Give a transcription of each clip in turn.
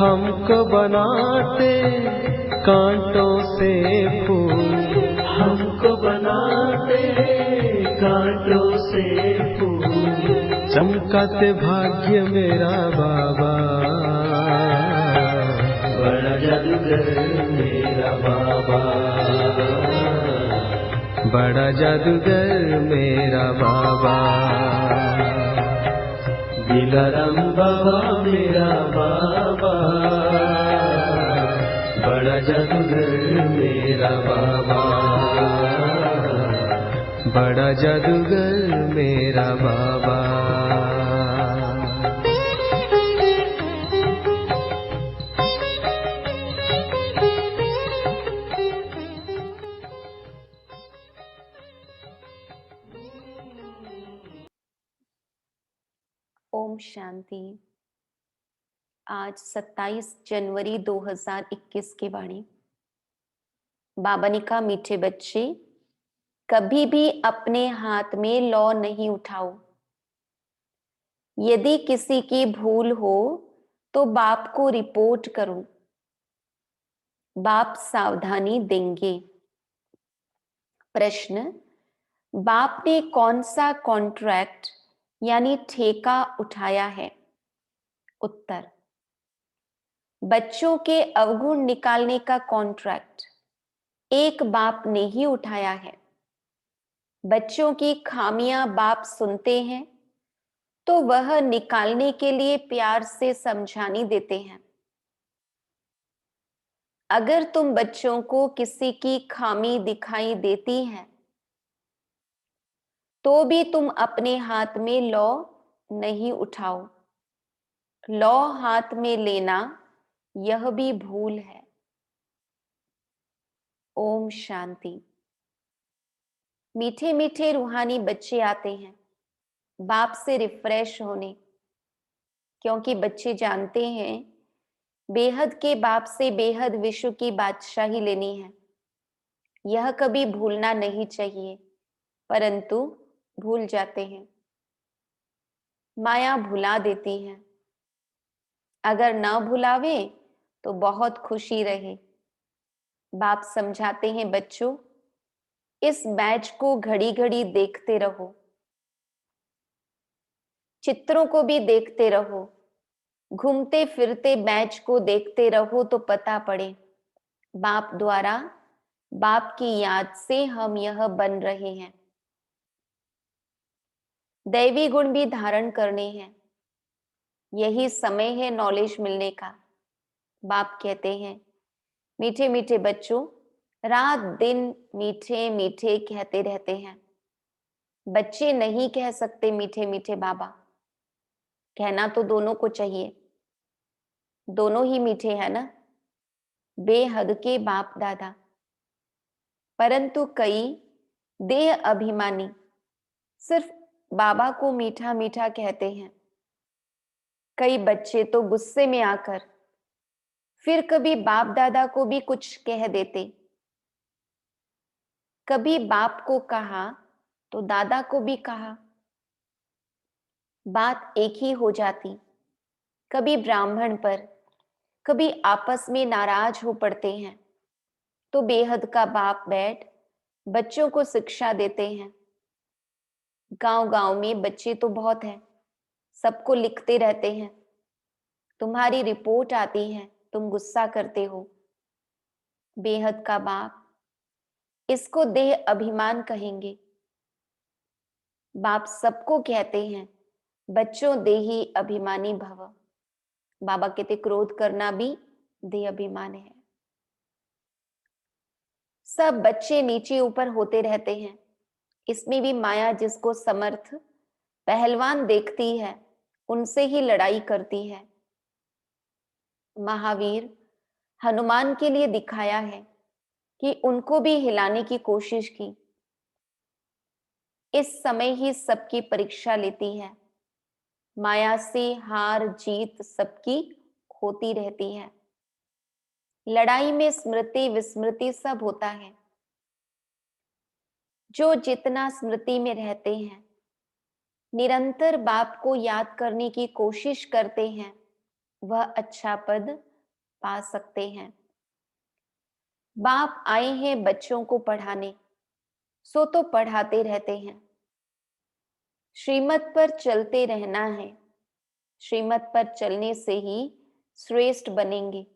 हमको बनाते कांटों से फूल, हमको बनाते कांटों से फूल, चमकाते भाग्य मेरा बाबा, बड़ा जादूगर मेरा बाबा, बड़ा जादूगर मेरा बाबा, दिलाराम बाबा मेरा बाबा, बड़ा जादूगर मेरा बाबा, बड़ा जादूगर मेरा बाबा। ओम शांति। आज 27 जनवरी 2021 की वाणी। बाबा ने कहा, मीठे बच्चे, कभी भी अपने हाथ में लौ नहीं उठाओ। यदि किसी की भूल हो तो बाप को रिपोर्ट करो, बाप सावधानी देंगे। प्रश्न, बाप ने कौन सा कॉन्ट्रैक्ट यानी ठेका उठाया है? उत्तर, बच्चों के अवगुण निकालने का कॉन्ट्रैक्ट एक बाप ने ही उठाया है। बच्चों की खामियां बाप सुनते हैं तो वह निकालने के लिए प्यार से समझानी देते हैं। अगर तुम बच्चों को किसी की खामी दिखाई देती है तो भी तुम अपने हाथ में लौ नहीं उठाओ। लौ हाथ में लेना यह भी भूल है। ओम शांति। मीठे मीठे रूहानी बच्चे आते हैं बाप से रिफ्रेश होने, क्योंकि बच्चे जानते हैं बेहद के बाप से बेहद विश्व की बादशाही लेनी है। यह कभी भूलना नहीं चाहिए, परंतु भूल जाते हैं। माया भुला देती है। अगर ना भुलावे तो बहुत खुशी रहे। बाप समझाते हैं, बच्चों, इस मैच को घड़ी घड़ी देखते रहो, चित्रों को भी देखते रहो, घूमते फिरते मैच को देखते रहो तो पता पड़े बाप द्वारा, बाप की याद से हम यह बन रहे हैं। दैवी गुण भी धारण करने हैं। यही समय है नॉलेज मिलने का। बाप कहते हैं, मीठे मीठे बच्चों, रात दिन मीठे मीठे कहते रहते हैं। बच्चे नहीं कह सकते मीठे मीठे बाबा, कहना तो दोनों को चाहिए। दोनों ही मीठे हैं ना, बेहद के बाप दादा। परंतु कई देह अभिमानी सिर्फ बाबा को मीठा मीठा कहते हैं। कई बच्चे तो गुस्से में आकर फिर कभी बाप दादा को भी कुछ कह देते। कभी बाप को कहा तो दादा को भी कहा, बात एक ही हो जाती। कभी ब्राह्मण पर, कभी आपस में नाराज हो पड़ते हैं तो बेहद का बाप बैठ बच्चों को शिक्षा देते हैं। गांव गांव में बच्चे तो बहुत हैं, सबको लिखते रहते हैं। तुम्हारी रिपोर्ट आती है, तुम गुस्सा करते हो। बेहद का बाप, इसको देह अभिमान कहेंगे। बाप सबको कहते हैं, बच्चों देही अभिमानी भव। बाबा कहते क्रोध करना भी देह अभिमान है। सब बच्चे नीचे ऊपर होते रहते हैं। इसमें भी माया जिसको समर्थ पहलवान देखती है उनसे ही लड़ाई करती है। महावीर हनुमान के लिए दिखाया है कि उनको भी हिलाने की कोशिश की। इस समय ही सबकी परीक्षा लेती है। माया से हार जीत सबकी होती रहती है। लड़ाई में स्मृति विस्मृति सब होता है। जो जितना स्मृति में रहते हैं, निरंतर बाप को याद करने की कोशिश करते हैं, वह अच्छा पद पा सकते हैं। बाप आए हैं बच्चों को पढ़ाने, सो तो पढ़ाते रहते हैं। श्रीमत पर चलते रहना है, श्रीमत पर चलने से ही श्रेष्ठ बनेंगे।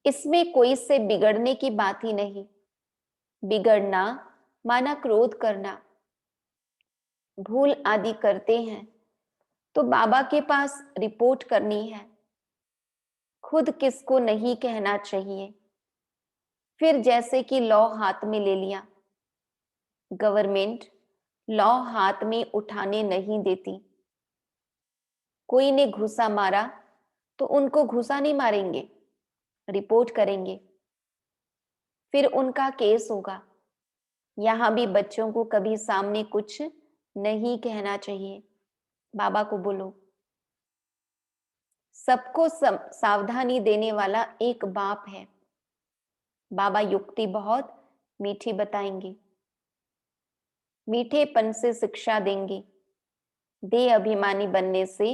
इसमें कोई से बिगड़ने की बात ही नहीं। बिगड़ना माना क्रोध करना। भूल आदि करते हैं तो बाबा के पास रिपोर्ट करनी है। खुद किसको नहीं कहना चाहिए। फिर जैसे कि लॉ हाथ में ले लिया, गवर्नमेंट लॉ हाथ में उठाने नहीं देती। कोई ने घुसा मारा तो उनको घुसा नहीं मारेंगे, रिपोर्ट करेंगे, फिर उनका केस होगा। यहां भी बच्चों को कभी सामने कुछ नहीं कहना चाहिए। बाबा को बोलो। सबको सावधानी देने वाला एक बाप है। बाबा युक्ति बहुत मीठी बताएंगे, मीठेपन से शिक्षा देंगे। देह अभिमानी बनने से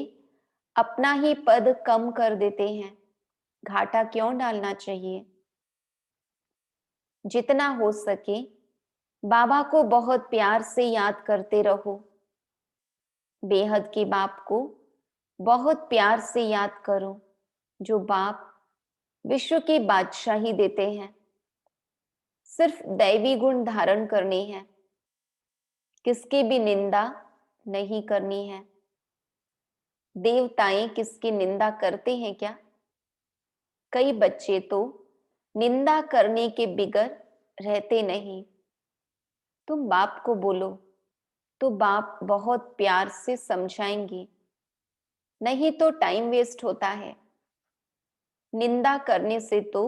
अपना ही पद कम कर देते हैं। घाटा क्यों डालना चाहिए। जितना हो सके बाबा को बहुत प्यार से याद करते रहो। बेहद के बाप को बहुत प्यार से याद करो, जो बाप विश्व की बादशाही देते हैं। सिर्फ दैवी गुण धारण करने हैं, किसकी भी निंदा नहीं करनी है। देवताएं किसकी निंदा करते हैं क्या। कई बच्चे तो निंदा करने के बिगर रहते नहीं। तुम बाप को बोलो तो बाप बहुत प्यार से समझाएंगे, नहीं तो टाइम वेस्ट होता है। निंदा करने से तो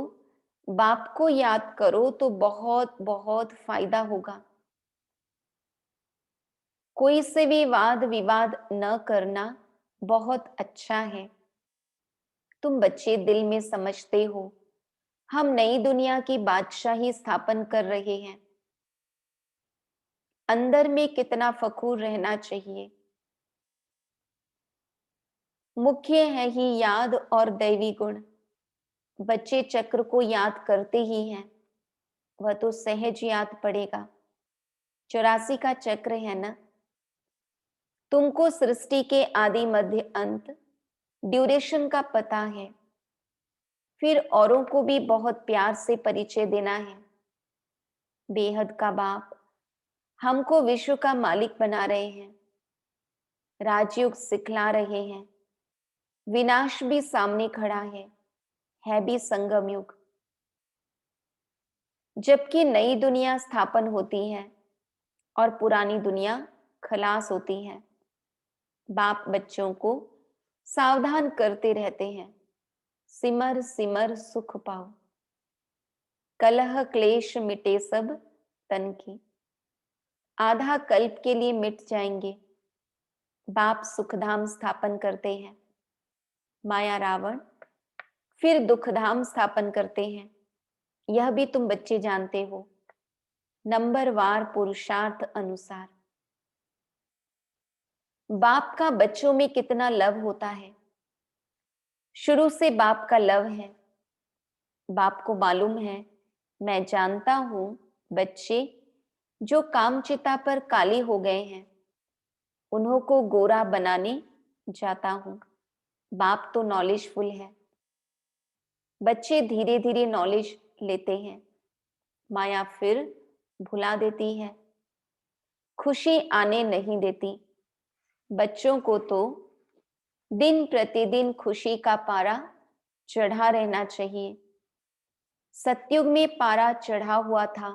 बाप को याद करो तो बहुत बहुत फायदा होगा। कोई से भी वाद विवाद न करना बहुत अच्छा है। तुम बच्चे दिल में समझते हो हम नई दुनिया की बादशाही स्थापन कर रहे हैं। अंदर में कितना फखूर रहना चाहिए। मुख्य है ही याद और दैवी गुण। बच्चे चक्र को याद करते ही हैं, वह तो सहज याद पड़ेगा। 84 का चक्र है ना। तुमको सृष्टि के आदि मध्य अंत ड्यूरेशन का पता है। फिर औरों को भी बहुत प्यार से परिचय देना है। बेहद का बाप हमको विश्व का मालिक बना रहे हैं, राजयुग सिखला रहे हैं। विनाश भी सामने खड़ा है भी संगम युग। जबकि नई दुनिया स्थापन होती है और पुरानी दुनिया खलास होती है। बाप बच्चों को सावधान करते रहते हैं, सिमर सिमर सुख पाओ। कलह क्लेश मिटे सब तन की। आधा कल्प के लिए मिट जाएंगे। बाप सुखधाम स्थापन करते हैं, माया रावण फिर दुखधाम स्थापन करते हैं। यह भी तुम बच्चे जानते हो, नंबरवार पुरुषार्थ अनुसार। बाप का बच्चों में कितना लव होता है। शुरू से बाप का लव है। बाप को मालूम है, मैं जानता हूं बच्चे जो कामचिता पर काले हो गए हैं, उन्हों को गोरा बनाने जाता हूं। बाप तो नॉलेजफुल है। बच्चे धीरे धीरे नॉलेज लेते हैं। माया फिर भुला देती है, खुशी आने नहीं देती। बच्चों को तो दिन प्रतिदिन खुशी का पारा चढ़ा रहना चाहिए। सतयुग में पारा चढ़ा हुआ था,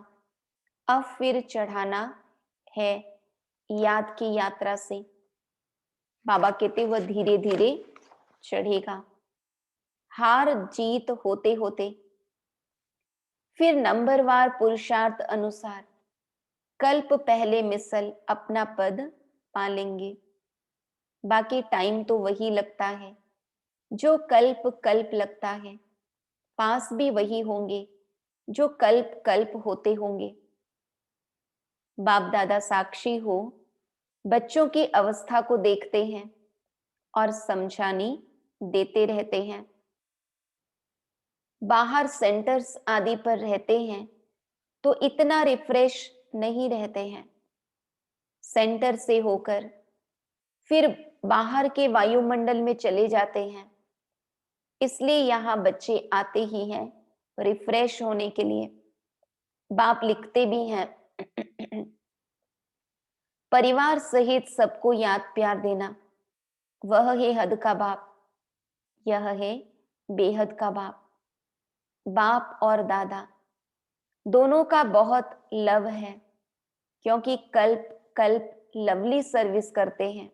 अब फिर चढ़ाना है याद की यात्रा से। बाबा कहते वह धीरे धीरे चढ़ेगा, हार जीत होते होते। फिर नंबरवार पुरुषार्थ अनुसार कल्प पहले मिसल अपना पद पालेंगे। बाकी टाइम तो वही लगता है जो कल्प कल्प लगता है। पास भी वही होंगे जो कल्प कल्प होते होंगे। बाप दादा साक्षी हो, बच्चों की अवस्था को देखते हैं और समझानी देते रहते हैं। बाहर सेंटर्स आदि पर रहते हैं तो इतना रिफ्रेश नहीं रहते हैं। सेंटर से होकर फिर बाहर के वायुमंडल में चले जाते हैं, इसलिए यहाँ बच्चे आते ही हैं रिफ्रेश होने के लिए। बाप लिखते भी हैं परिवार सहित सबको याद प्यार देना, वह है हद का बाप, यह है बेहद का बाप। बाप और दादा दोनों का बहुत लव है, क्योंकि कल्प कल्प लवली सर्विस करते हैं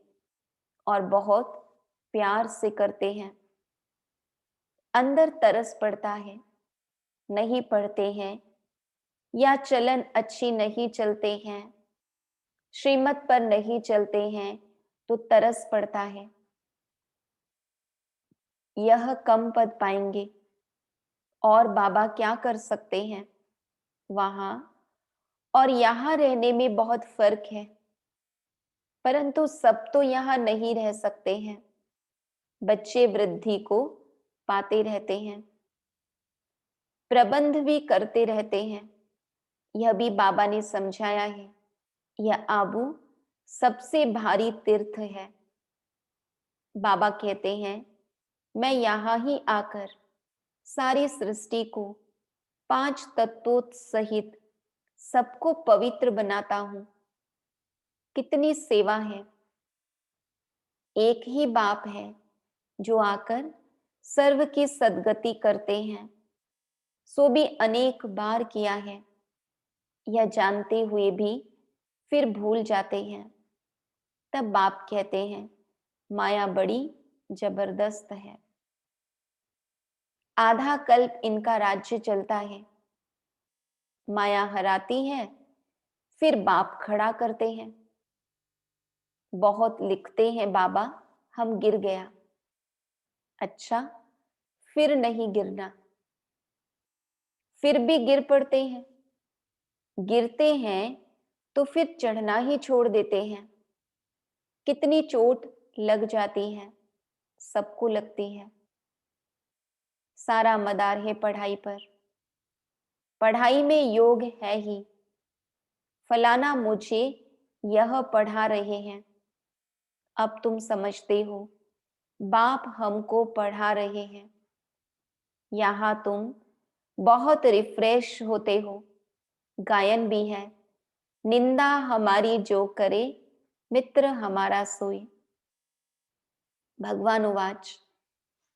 और बहुत प्यार से करते हैं। अंदर तरस पड़ता है, नहीं पढ़ते हैं या चलन अच्छी नहीं चलते हैं, श्रीमत पर नहीं चलते हैं तो तरस पड़ता है। यह कम पद पाएंगे और बाबा क्या कर सकते हैं। वहां और यहाँ रहने में बहुत फर्क है, परंतु सब तो यहाँ नहीं रह सकते हैं। बच्चे वृद्धि को पाते रहते हैं, प्रबंध भी करते रहते हैं। यह भी बाबा ने समझाया है। यह आबू सबसे भारी तीर्थ है। बाबा कहते हैं मैं यहाँ ही आकर सारी सृष्टि को 5 तत्वों सहित सबको पवित्र बनाता हूं। कितनी सेवा है। एक ही बाप है जो आकर सर्व की सद्गति करते हैं, सो भी अनेक बार किया है। यह जानते हुए भी फिर भूल जाते हैं। तब बाप कहते हैं माया बड़ी जबरदस्त है। आधा कल्प इनका राज्य चलता है। माया हराती है, फिर बाप खड़ा करते हैं। बहुत लिखते हैं बाबा हम गिर गया। अच्छा, फिर नहीं गिरना। फिर भी गिर पड़ते हैं। गिरते हैं तो फिर चढ़ना ही छोड़ देते हैं। कितनी चोट लग जाती है, सबको लगती है। सारा मदार है पढ़ाई पर। पढ़ाई में योग है ही। फलाना मुझे यह पढ़ा रहे हैं। अब तुम समझते हो, बाप हमको पढ़ा रहे हैं। यहाँ तुम बहुत रिफ्रेश होते हो। गायन भी है, निंदा हमारी जो करे, मित्र हमारा सोए। भगवान उवाच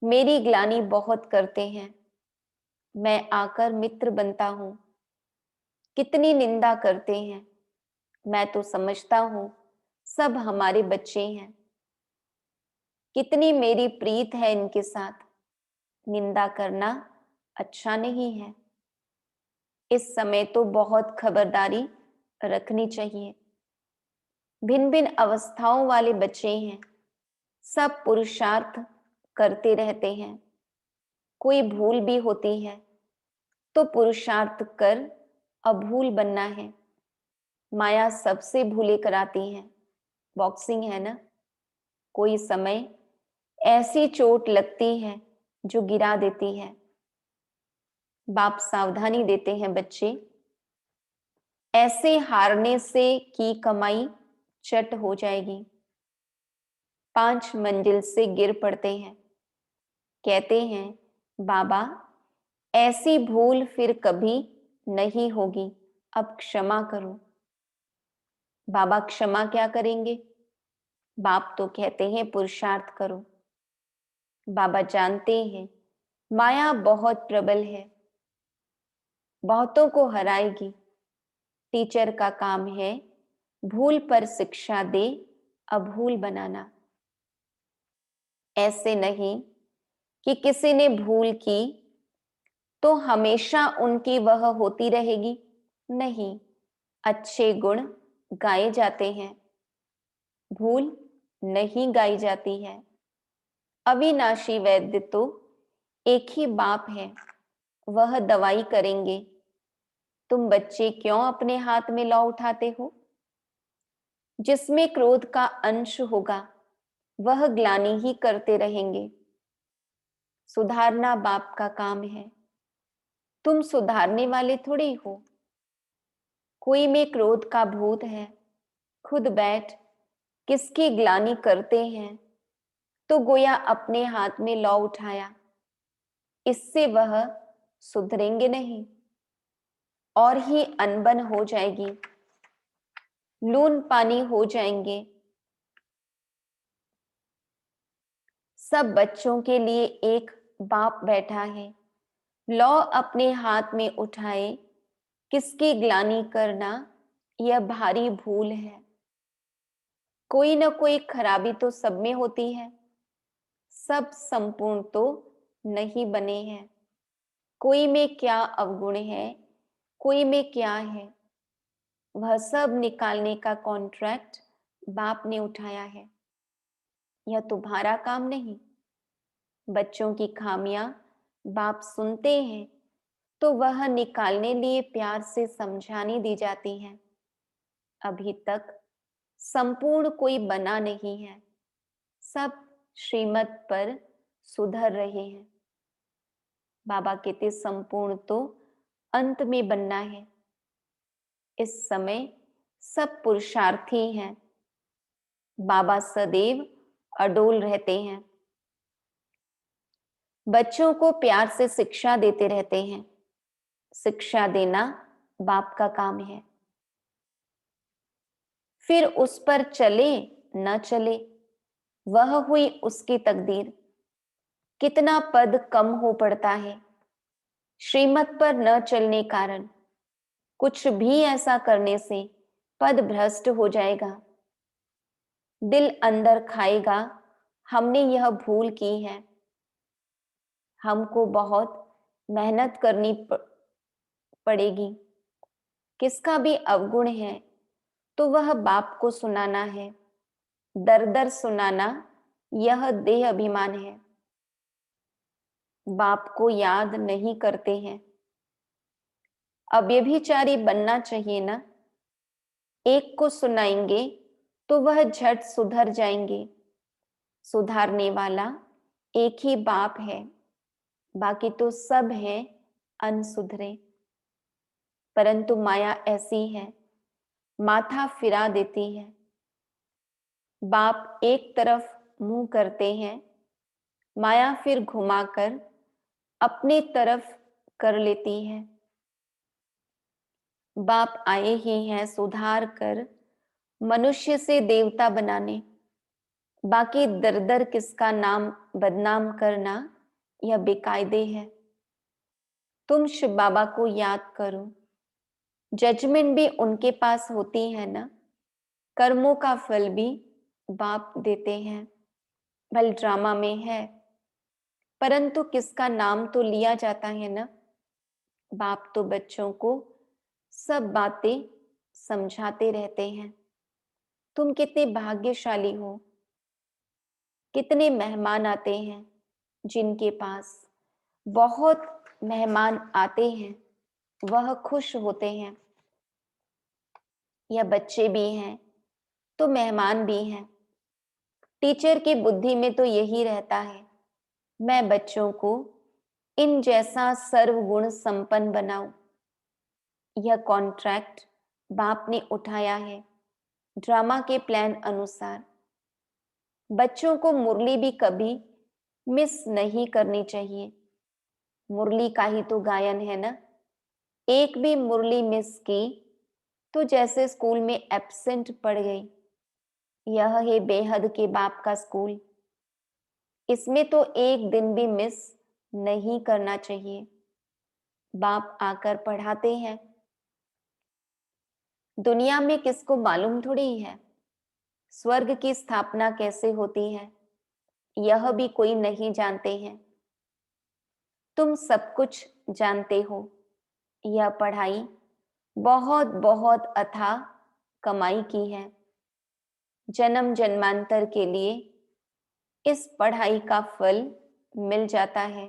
मेरी ग्लानि बहुत करते हैं, मैं आकर मित्र बनता हूं। कितनी निंदा करते हैं, मैं तो समझता हूं सब हमारे बच्चे हैं। कितनी मेरी प्रीत है इनके साथ, निंदा करना अच्छा नहीं है। इस समय तो बहुत खबरदारी रखनी चाहिए। भिन्न भिन्न अवस्थाओं वाले बच्चे हैं, सब पुरुषार्थ करते रहते हैं। कोई भूल भी होती है तो पुरुषार्थ कर अभूल बनना है। माया सबसे भूले कराती है। बॉक्सिंग है ना, कोई समय ऐसी चोट लगती है जो गिरा देती है। बाप सावधानी देते हैं बच्चे, ऐसे हारने से की कमाई चट हो जाएगी। 5 मंजिल से गिर पड़ते हैं। कहते हैं बाबा ऐसी भूल फिर कभी नहीं होगी, अब क्षमा करो। बाबा क्षमा क्या करेंगे। बाप तो कहते हैं पुरुषार्थ करो। बाबा जानते हैं माया बहुत प्रबल है, बहुतों को हराएगी। टीचर का काम है भूल पर शिक्षा दे, अभूल बनाना। ऐसे नहीं कि किसी ने भूल की तो हमेशा उनकी वह होती रहेगी। नहीं, अच्छे गुण गाए जाते हैं, भूल नहीं गाई जाती है। अविनाशी वैद्य तो एक ही बाप है, वह दवाई करेंगे। तुम बच्चे क्यों अपने हाथ में लौ उठाते हो। जिसमें क्रोध का अंश होगा वह ग्लानि ही करते रहेंगे। सुधारना बाप का काम है, तुम सुधारने वाले थोड़ी हो। कोई में क्रोध का भूत है, खुद बैठ किसकी ग्लानि करते हैं, तो गोया अपने हाथ में लौ उठाया, इससे वह सुधरेंगे नहीं और ही अनबन हो जाएगी, लून पानी हो जाएंगे। सब बच्चों के लिए एक बाप बैठा है, लौ अपने हाथ में उठाए, किसकी ग्लानि करना यह भारी भूल है। कोई न कोई खराबी तो सब में होती है, सब संपूर्ण तो नहीं बने हैं। कोई में क्या अवगुण है, कोई में क्या है, वह सब निकालने का कॉन्ट्रैक्ट बाप ने उठाया है। यह तुम्हारा काम नहीं। बच्चों की खामियां बाप सुनते हैं तो वह निकालने लिए प्यार से समझानी दी जाती है। अभी तक संपूर्ण कोई बना नहीं है, सब श्रीमत पर सुधर रहे हैं। बाबा कहते संपूर्ण तो अंत में बनना है। इस समय सब पुरुषार्थी हैं। बाबा सदैव अडोल रहते हैं, बच्चों को प्यार से शिक्षा देते रहते हैं। शिक्षा देना बाप का काम है। फिर उस पर चले न चले वह हुई उसकी तकदीर। कितना पद कम हो पड़ता है श्रीमत पर न चलने कारण। कुछ भी ऐसा करने से पद भ्रष्ट हो जाएगा। दिल अंदर खाएगा, हमने यह भूल की है। हमको बहुत मेहनत करनी पड़ेगी। किसका भी अवगुण है तो वह बाप को सुनाना है। दर दर सुनाना यह देह अभिमान है। बाप को याद नहीं करते हैं। अब ये भी चारी बनना चाहिए ना। एक को सुनाएंगे तो वह झट सुधर जाएंगे। सुधारने वाला एक ही बाप है, बाकी तो सब है अनसुधरे। परंतु माया ऐसी है, माथा फिरा देती है। बाप एक तरफ मुंह करते हैं, माया फिर घुमाकर अपने तरफ कर लेती है। बाप आए ही हैं सुधार कर मनुष्य से देवता बनाने। बाकी दर दर किसका नाम बदनाम करना यह बेकायदे है। तुम शिव बाबा को याद करो। जजमेंट भी उनके पास होती है ना। कर्मों का फल भी बाप देते हैं। भल ड्रामा में है, परंतु किसका नाम तो लिया जाता है ना। बाप तो बच्चों को सब बातें समझाते रहते हैं। तुम कितने भाग्यशाली हो। कितने मेहमान आते हैं जिनके पास बहुत मेहमान आते हैं, वह खुश होते हैं। या बच्चे भी हैं तो मेहमान भी हैं। टीचर की बुद्धि में तो यही रहता है, मैं बच्चों को इन जैसा सर्वगुण संपन्न बनाऊं। यह कॉन्ट्रैक्ट बाप ने उठाया है ड्रामा के प्लान अनुसार। बच्चों को मुरली भी कभी मिस नहीं करनी चाहिए। मुरली का ही तो गायन है ना। एक भी मुरली मिस की तो जैसे स्कूल में एब्सेंट पड़ गई। यह है बेहद के बाप का स्कूल। इसमें तो एक दिन भी मिस नहीं करना चाहिए। बाप आकर पढ़ाते हैं। दुनिया में किसको मालूम थोड़ी है स्वर्ग की स्थापना कैसे होती है, यह भी कोई नहीं जानते हैं। तुम सब कुछ जानते हो। यह पढ़ाई बहुत बहुत अथाह कमाई की है। जन्म जन्मांतर के लिए इस पढ़ाई का फल मिल जाता है।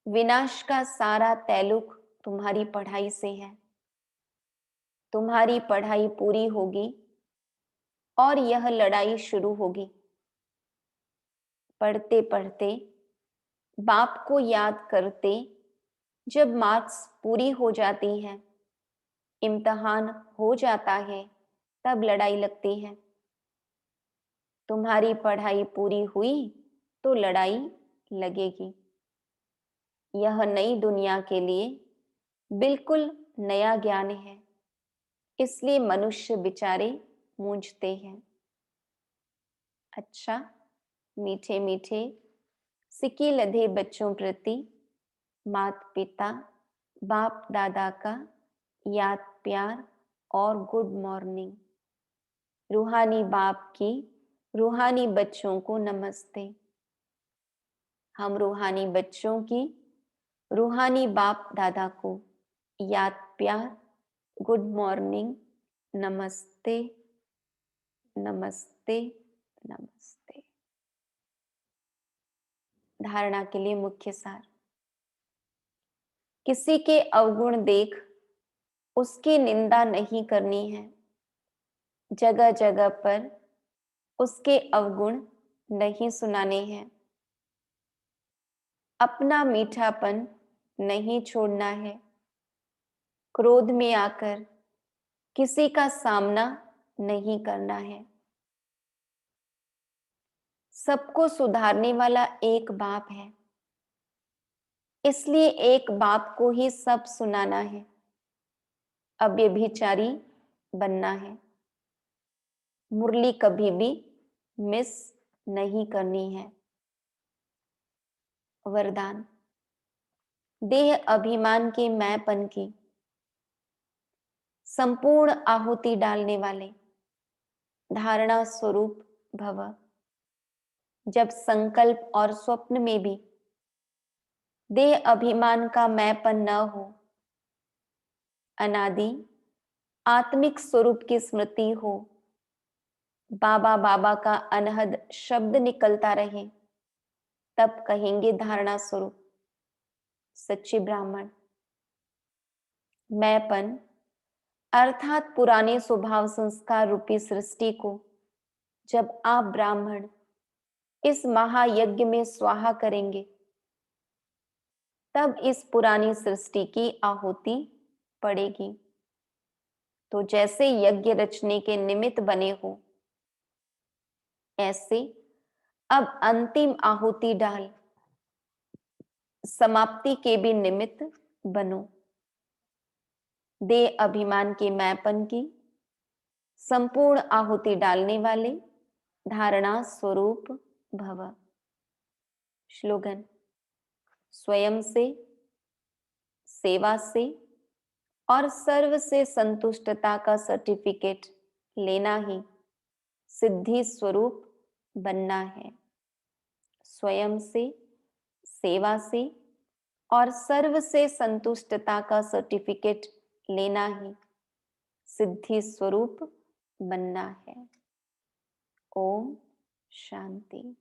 विनाश का सारा तैलुक तुम्हारी पढ़ाई से है। तुम्हारी पढ़ाई पूरी होगी और यह लड़ाई शुरू होगी। पढ़ते पढ़ते बाप को याद करते जब मार्क्स पूरी हो जाती है, इम्तिहान हो जाता है, तब लड़ाई लगती है। तुम्हारी पढ़ाई पूरी हुई तो लड़ाई लगेगी। यह नई दुनिया के लिए बिल्कुल नया ज्ञान है, इसलिए मनुष्य बेचारे मूंझते हैं। अच्छा, मीठे मीठे सिक्के लदे बच्चों प्रति माता पिता बाप दादा का याद प्यार और गुड मॉर्निंग। रूहानी बाप की रूहानी बच्चों को नमस्ते। हम रूहानी बच्चों की रूहानी बाप दादा को याद प्यार गुड मॉर्निंग नमस्ते नमस्ते नमस्ते। धारणा के लिए मुख्य सार। किसी के अवगुण देख उसकी निंदा नहीं करनी है। जगह जगह पर उसके अवगुण नहीं सुनाने हैं। अपना मीठापन नहीं छोड़ना है। क्रोध में आकर किसी का सामना नहीं करना है। सबको सुधारने वाला एक बाप है, इसलिए एक बाप को ही सब सुनाना है। अब ये व्यभिचारी बनना है। मुरली कभी भी मिस नहीं करनी है। वरदान। देह अभिमान के मैंपन की संपूर्ण आहुति डालने वाले धारणा स्वरूप भव। जब संकल्प और स्वप्न में भी देह अभिमान का मैंपन न हो, अनादि आत्मिक स्वरूप की स्मृति हो, बाबा बाबा का अनहद शब्द निकलता रहे, तब कहेंगे धारणा स्वरूप सच्चे ब्राह्मण। मैंपन अर्थात पुराने स्वभाव संस्कार रूपी सृष्टि को जब आप ब्राह्मण इस महायज्ञ में स्वाहा करेंगे, तब इस पुरानी सृष्टि की आहुति पड़ेगी। तो जैसे यज्ञ रचने के निमित्त बने हो, ऐसे अब अंतिम आहुति डाल समाप्ति के भी निमित्त बनो। देह अभिमान के मैंपन की संपूर्ण आहुति डालने वाले धारणा स्वरूप भव। श्लोगन। स्वयं से, सेवा से और सर्व से संतुष्टता का सर्टिफिकेट लेना ही सिद्धि स्वरूप बनना है। स्वयं से, सेवा से और सर्व से संतुष्टता का सर्टिफिकेट लेना ही सिद्धि स्वरूप बनना है। ओम शांति।